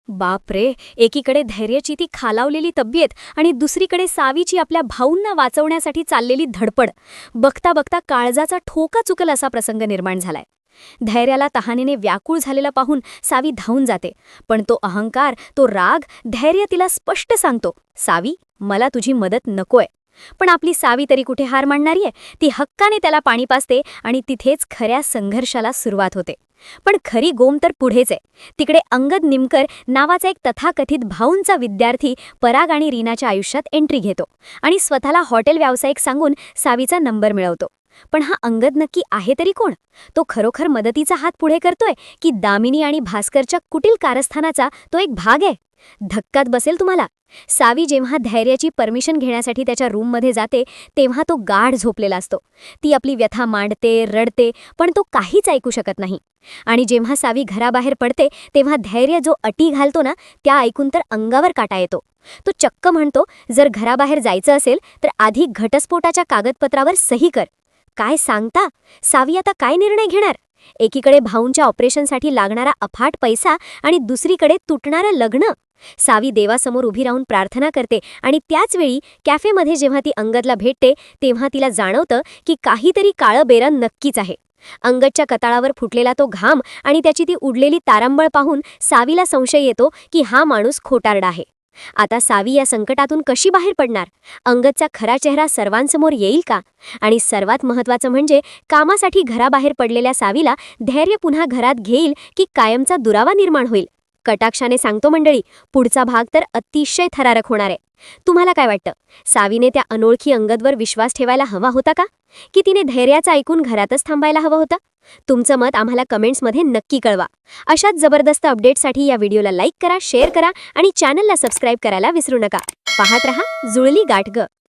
बापरे. एकीकडे धैर्याची ती खालावलेली तब्येत आणि दुसरीकडे सावीची आपल्या भाऊंना वाचवण्यासाठी चाललेली धडपड. बघता बघता काळजाचा ठोका चुकल असा प्रसंग निर्माण झालाय. धैर्याला तहानेने व्याकुळ झालेला पाहून सावी धावून जाते. पण तो अहंकार, तो राग, धैर्य तिला स्पष्ट सांगतो, सावी, मला तुझी मदत नकोय. पण आपली सावी तरी कुठे हार मानणारीये. ती हक्काने त्याला पाणी पाजते आणि तिथेच खऱ्या संघर्षाला सुरुवात होते. पण खरी गोम तर पुढेच आहे. तिकडे अंगद निमकर नावाचा एक तथाकथित भाऊंचा विद्यार्थी पराग आणि रीनाच्या आयुष्यात एंट्री घेतो आणि स्वतःला हॉटेल व्यावसायिक सांगून सावीचा नंबर मिळवतो. पण हा अंगद नक्की आहे तरी कोण? तो खरोखर मदतीचा हात पुढे करतोय की दामिनी आणि भास्करच्या कुटील कारस्थानाचा तो एक भाग आहे? धक्काच बसेल तुम्हाला. सावी जेव्हा धैर्याची परमिशन घेण्यासाठी त्याच्या रूममध्ये जाते तेव्हा तो गाढ झोपलेला असतो. ती आपली व्यथा मांडते, रडते, पण तो काहीच ऐकू शकत नाही. आणि जेव्हा सावी घराबाहेर पडते तेव्हा धैर्य जो अटी घालतो ना, त्या ऐकून तर अंगावर काटा येतो. तो चक्क म्हणतो, जर घराबाहेर जायचं असेल तर आधी घटस्फोटाच्या कागदपत्रावर सही कर. काय सांगता? सावी आता काय निर्णय घेणार? एकीकडे भाऊंच्या ऑपरेशनसाठी लागणारा अफाट पैसा आणि दुसरीकडे तुटणारं लग्न. सावी देवासमोर उभी राहून प्रार्थना करते आणि त्याच वेळी कॅफेमध्ये जेव्हा ती अंगदला भेटते तेव्हा तिला जाणवतं की काहीतरी काळं बेरं नक्कीच आहे. अंगदच्या कताळावर फुटलेला तो घाम आणि त्याची ती उडलेली तारांबळ पाहून सावीला संशय येतो की हा माणूस खोटारडा आहे. आता सावी या संकटातून कशी बाहेर पडणार? अंगदचा खरा चेहरा सर्वांसमोर येईल का? आणि सर्वात महत्त्वाचं म्हणजे कामासाठी घराबाहेर पडलेल्या सावीला धैर्य पुन्हा घरात घेईल की कायमचा दुरावा निर्माण होईल? कटाक्षाने सांगतो मंडळी, पुढचा भाग तर अतिशय थरारक होणार आहे. तुम्हाला काय वाटतं? सावीने त्या अनोळखी अंगदवर विश्वास ठेवायला हवा होता का? की तिने धैर्याचं ऐकून घरातच थांबायला हवं होतं? तुमचं मत आम्हाला कमेंट्समध्ये नक्की कळवा. अशाच जबरदस्त अपडेट्ससाठी या व्हिडिओला लाईक करा, शेअर करा आणि चॅनलला सबस्क्राईब करायला विसरू नका. पाहत रहा जुळली गाठ ग.